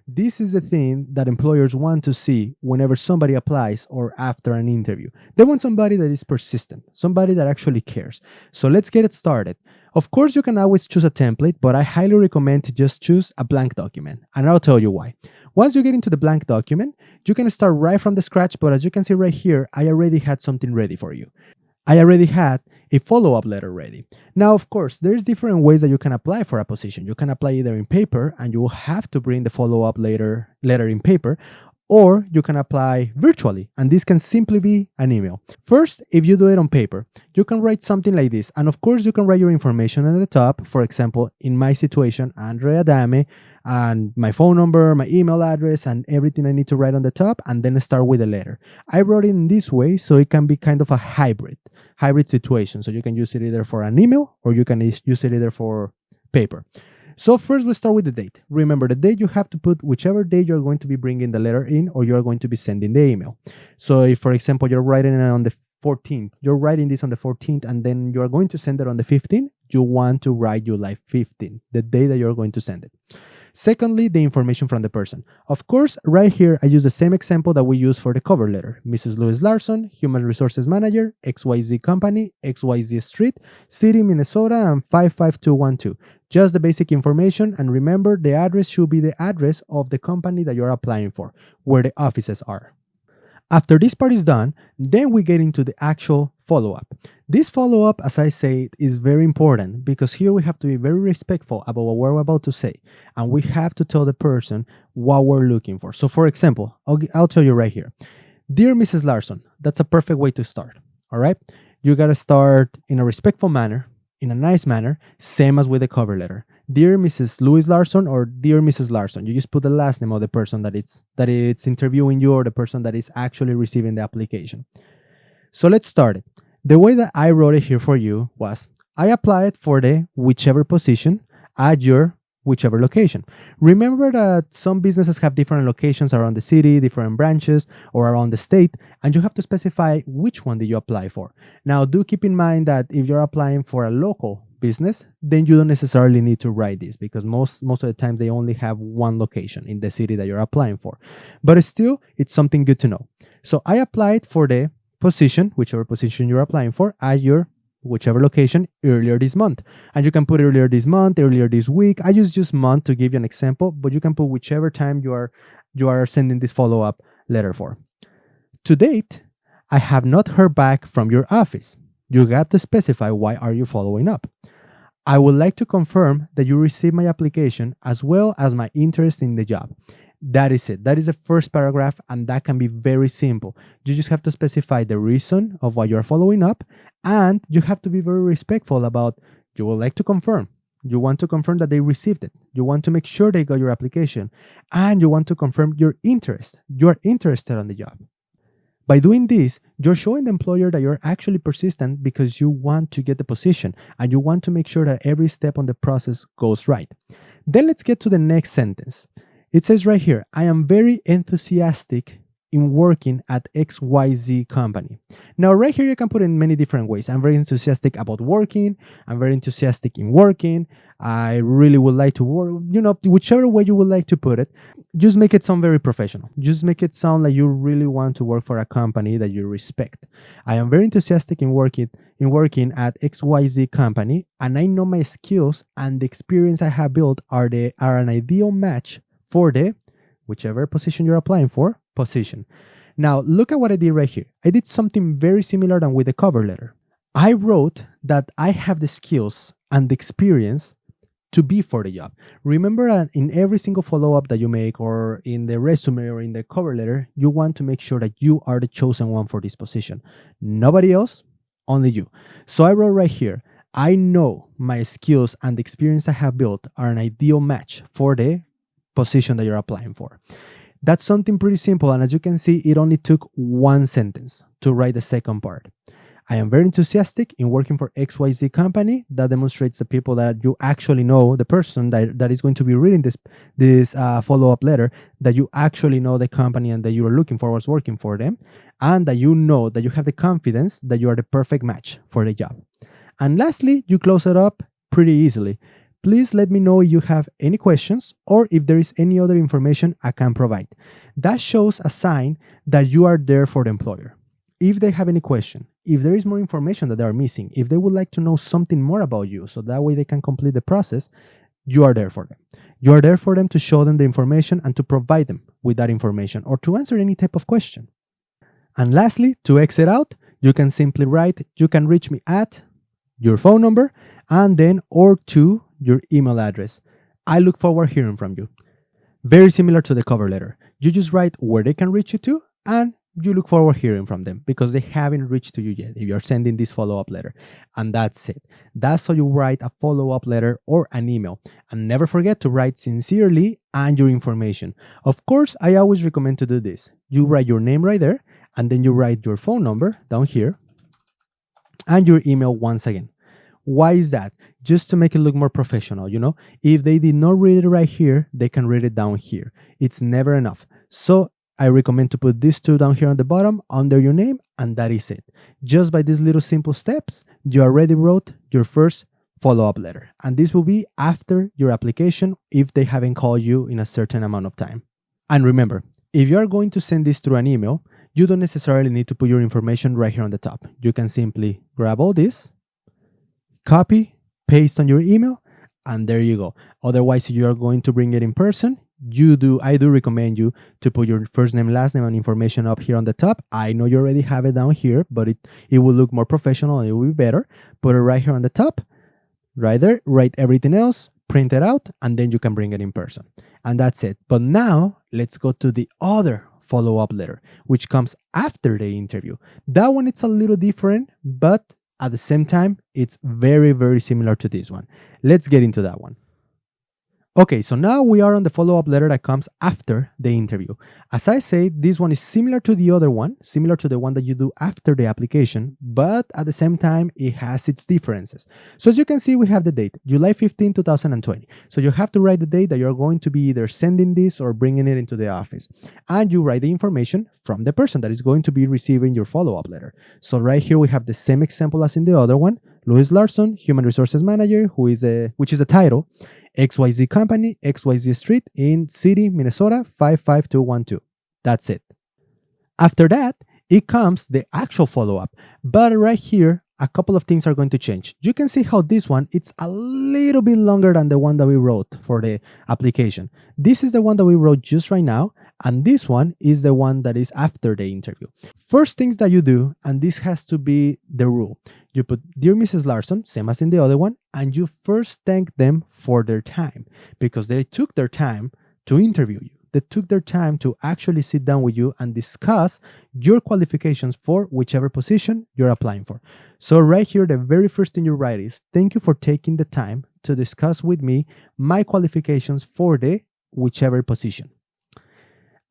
This is the thing that employers want to see whenever somebody applies or after an interview. They want somebody that is persistent, somebody that actually cares. So let's get it started. Of course, you can always choose a template, but I highly recommend to just choose a blank document, and I'll tell you why. Once you get into the blank document, you can start right from the scratch, but as you can see right here, I already had something ready for you. I already had a follow-up letter ready. Now, of course, there's different ways that you can apply for a position. You can apply either in paper, and you will have to bring the follow-up letter in paper, or you can apply virtually, and this can simply be an email. First, if you do it on paper, you can write something like this, and of course, you can write your information at the top. For example, in my situation, Andrea Dame, and my phone number, my email address, and everything I need to write on the top, and then start with a letter. I wrote it in this way so it can be kind of a hybrid situation. So you can use it either for an email or you can use it either for paper. So first, let's start with the date. Remember, the date, you have to put whichever date you're going to be bringing the letter in or you're going to be sending the email. So if, for example, you're writing it on the 14th, you're writing this on the 14th, and then you're going to send it on the 15th, you want to write July 15th, the day that you're going to send it. Secondly, the information from the person. Of course, right here, I use the same example that we use for the cover letter. Mrs. Louise Larson, Human Resources Manager, XYZ Company, XYZ Street, City, Minnesota, and 55212. Just the basic information, and remember, the address should be the address of the company that you're applying for, where the offices are. After this part is done, then we get into the actual follow-up. This follow-up, as I said, is very important because here we have to be very respectful about what we're about to say, and we have to tell the person what we're looking for. So for example, I'll tell you right here. Dear Mrs. Larson, that's a perfect way to start, all right? You gotta start in a respectful manner, in a nice manner, same as with the cover letter. Dear Mrs. Louise Larson or Dear Mrs. Larson. You just put the last name of the person that it's interviewing you or the person that is actually receiving the application. So let's start it. The way that I wrote it here for you was, I applied for the whichever position at your whichever location. Remember that some businesses have different locations around the city, different branches, or around the state, and you have to specify which one did you apply for. Now, do keep in mind that if you're applying for a local business, then you don't necessarily need to write this because most of the time they only have one location in the city that you're applying for. But still, it's something good to know. So I applied for the position, whichever position you're applying for, at your whichever location earlier this month. And you can put earlier this month, earlier this week. I use just month to give you an example, but you can put whichever time you are sending this follow-up letter for. To date, I have not heard back from your office. You got to specify why are you following up. I would like to confirm that you received my application as well as my interest in the job. That is it. That is the first paragraph, and that can be very simple. You just have to specify the reason of why you're following up, and you have to be very respectful about you would like to confirm. You want to confirm that they received it. You want to make sure they got your application, and you want to confirm your interest. You're interested in the job. By doing this, you're showing the employer that you're actually persistent because you want to get the position and you want to make sure that every step on the process goes right. Then let's get to the next sentence. It says right here, I am very enthusiastic in working at XYZ company. Now, right here, you can put it in many different ways. I'm very enthusiastic about working. I'm very enthusiastic in working. I really would like to work, whichever way you would like to put it, just make it sound very professional. Just make it sound like you really want to work for a company that you respect. I am very enthusiastic in working at XYZ company, and I know my skills and the experience I have built are an ideal match for the whichever position you're applying for position. Now, look at what I did right here. I did something very similar than with the cover letter. I wrote that I have the skills and the experience to be for the job. Remember that in every single follow-up that you make or in the resume or in the cover letter, you want to make sure that you are the chosen one for this position. Nobody else, only you. So I wrote right here, I know my skills and the experience I have built are an ideal match for the position that you're applying for. That's something pretty simple, and as you can see, it only took one sentence to write the second part. I am very enthusiastic in working for XYZ company. That demonstrates the people that you actually know, the person that is going to be reading this follow-up letter, that you actually know the company and that you are looking forward to working for them, and that you know that you have the confidence that you are the perfect match for the job. And lastly, you close it up pretty easily. Please let me know if you have any questions or if there is any other information I can provide. That shows a sign that you are there for the employer. If they have any question, if there is more information that they are missing, if they would like to know something more about you, so that way they can complete the process, you are there for them. You are there for them to show them the information and to provide them with that information or to answer any type of question. And lastly, to exit out, you can simply write, you can reach me at your phone number and then or to your email address. I look forward hearing from you. Very similar to the cover letter. You just write where they can reach you to and you look forward hearing from them because they haven't reached to you yet if you're sending this follow-up letter. And that's it. That's how you write a follow-up letter or an email. And never forget to write sincerely and your information. Of course, I always recommend to do this. You write your name right there and then you write your phone number down here and your email once again. Why is that? Just to make it look more professional, you know? If they did not read it right here, they can read it down here. It's never enough. So I recommend to put these two down here on the bottom under your name, and that is it. Just by these little simple steps, you already wrote your first follow-up letter. And this will be after your application if they haven't called you in a certain amount of time. And remember, if you are going to send this through an email, you don't necessarily need to put your information right here on the top. You can simply grab all this, copy, paste on your email, and there you go. Otherwise, if you are going to bring it in person, I do recommend you to put your first name, last name, and information up here on the top. I know you already have it down here, but it will look more professional and it will be better. Put it right here on the top, right there, write everything else, print it out, and then you can bring it in person. And that's it. But now let's go to the other follow-up letter, which comes after the interview. That one, it's a little different, but at the same time, it's very, very similar to this one. Let's get into that one. Okay, so now we are on the follow-up letter that comes after the interview. As I said, this one is similar to the other one, similar to the one that you do after the application, but at the same time, it has its differences. So as you can see, we have the date, July 15, 2020. So you have to write the date that you're going to be either sending this or bringing it into the office. And you write the information from the person that is going to be receiving your follow-up letter. So right here, we have the same example as in the other one. Louis Larson, Human Resources Manager, which is a title, XYZ Company, XYZ Street in City, Minnesota, 55212. That's it. After that, it comes the actual follow-up. But right here, a couple of things are going to change. You can see how this one, it's a little bit longer than the one that we wrote for the application. This is the one that we wrote just right now, and this one is the one that is after the interview. First things that you do, and this has to be the rule, you put, Dear Mrs. Larson, same as in the other one, and you first thank them for their time because they took their time to interview you. They took their time to actually sit down with you and discuss your qualifications for whichever position you're applying for. So right here, the very first thing you write is, thank you for taking the time to discuss with me my qualifications for the whichever position.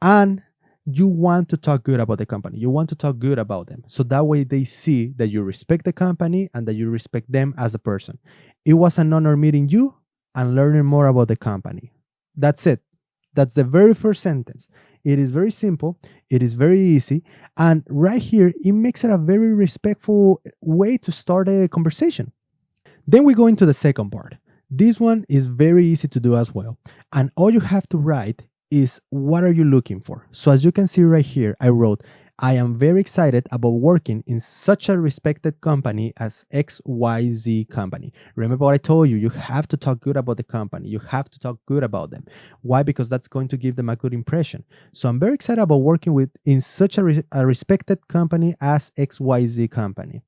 And you want to talk good about the company. You want to talk good about them. So that way they see that you respect the company and that you respect them as a person. It was an honor meeting you and learning more about the company. That's it. That's the very first sentence. It is very simple. It is very easy. And right here, it makes it a very respectful way to start a conversation. Then we go into the second part. This one is very easy to do as well. And all you have to write is, what are you looking for? So as you can see right here, I wrote, I am very excited about working in such a respected company as XYZ Company. Remember what I told you, you have to talk good about the company. You have to talk good about them. Why? Because that's going to give them a good impression. So I'm very excited about working in such a respected company as XYZ Company.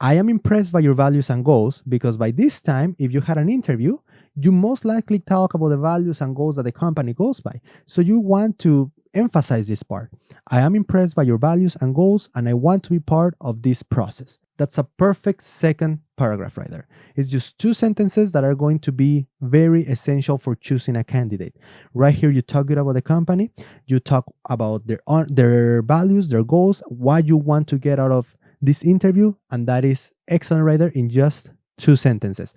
I am impressed by your values and goals because by this time, if you had an interview, you most likely talk about the values and goals that the company goes by. So you want to emphasize this part. I am impressed by your values and goals, and I want to be part of this process. That's a perfect second paragraph right there. It's just two sentences that are going to be very essential for choosing a candidate. Right here, you talk good about the company. You talk about their values, their goals, what you want to get out of this interview, and that is excellent right there in just two sentences.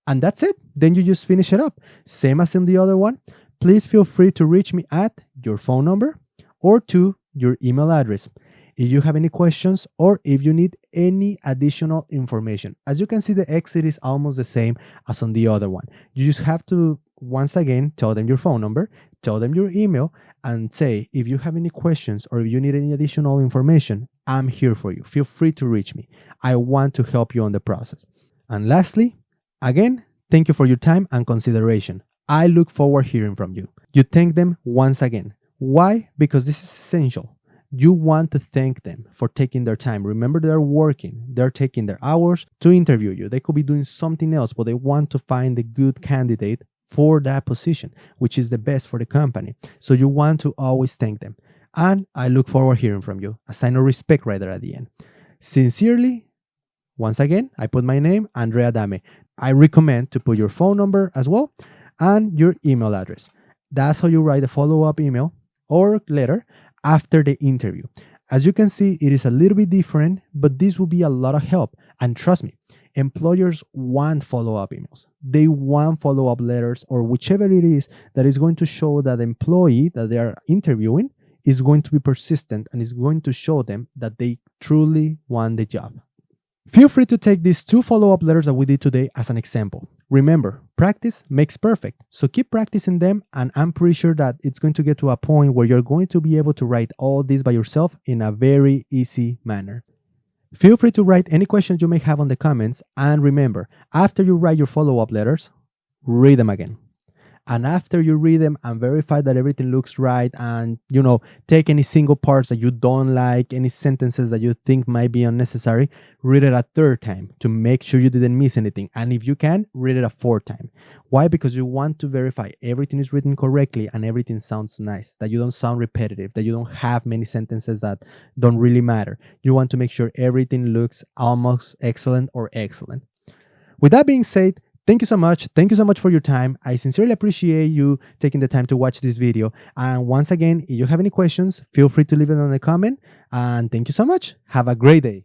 And that's it. Then you just finish it up. Same as in the other one. Please feel free to reach me at your phone number or to your email address. if you have any questions or if you need any additional information. As you can see, the exit is almost the same as on the other one. You just have to, once again, tell them your phone number, tell them your email, and say, if you have any questions or if you need any additional information, I'm here for you. Feel free to reach me. I want to help you on the process. And lastly, again, thank you for your time and consideration. I look forward hearing from you. You thank them once again. Why? Because this is essential. You want to thank them for taking their time. Remember, they're working, they're taking their hours to interview you. They could be doing something else, but they want to find a good candidate for that position, which is the best for the company. So you want to always thank them. And I look forward hearing from you. A sign of respect right there at the end. Sincerely, once again, I put my name, Andrea Dame. I recommend to put your phone number as well and your email address. That's how you write a follow-up email or letter after the interview. As you can see, it is a little bit different, but this will be a lot of help. And trust me, employers want follow-up emails. They want follow-up letters or whichever it is that is going to show that the employee that they are interviewing is going to be persistent and is going to show them that they truly want the job. Feel free to take these 2 follow-up letters that we did today as an example. Remember, practice makes perfect. So keep practicing them, and I'm pretty sure that it's going to get to a point where you're going to be able to write all this by yourself in a very easy manner. Feel free to write any questions you may have on the comments, and remember, after you write your follow-up letters, read them again. And after you read them and verify that everything looks right, and take any single parts that you don't like, any sentences that you think might be unnecessary, read it a 3rd time to make sure you didn't miss anything. And if you can, read it a 4th time. Why? Because you want to verify everything is written correctly and everything sounds nice, that you don't sound repetitive, that you don't have many sentences that don't really matter. You want to make sure everything looks almost excellent or excellent. With that being said, thank you so much. Thank you so much for your time. I sincerely appreciate you taking the time to watch this video. And once again, if you have any questions, feel free to leave it on the comment. And thank you so much. Have a great day.